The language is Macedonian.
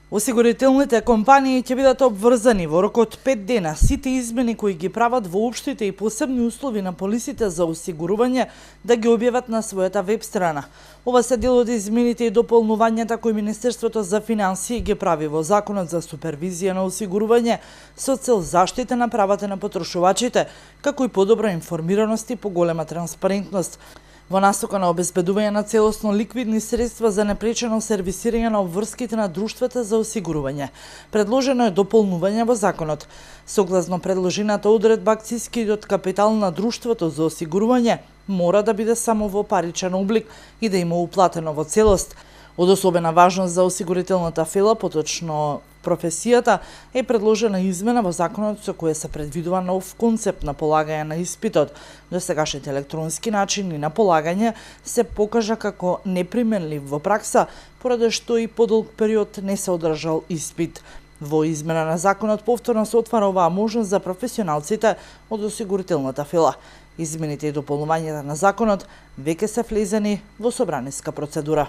Осигурителните компании ќе бидат обврзани во рок од 5 дена сите измени кои ги прават во општите и посебни услови на полисите за осигурување да ги објават на својата веб страна. Ова се дел од измените и дополнувањата кои Министерството за финансии ги прави во Законот за супервизија на осигурување со цел заштита на правата на потрошувачите, како и подобра информираност и поголема транспарентност. Во насока на обезбедување на целосно ликвидни средства за непречено сервисирање на обврските на друштвата за осигурување. Предложено е дополнување во законот. Согласно предложената одредба, акцијскиот капитал на друштвото за осигурување мора да биде само во паричен облик и да има уплатено во целост. Од особена важност за осигурителната фела, поточно професијата, е предложена измена во законот со која се предвидува нов концепт на полагање на испитот. Досегашните електронски начини на полагање се покажа како неприменлив во пракса, поради што и подолг период не се одржал испит. Во измена на законот повторно се отвара оваа можност за професионалците од осигурителната фела. Измените и дополнувањата на законот веќе се влезени во собраниска процедура.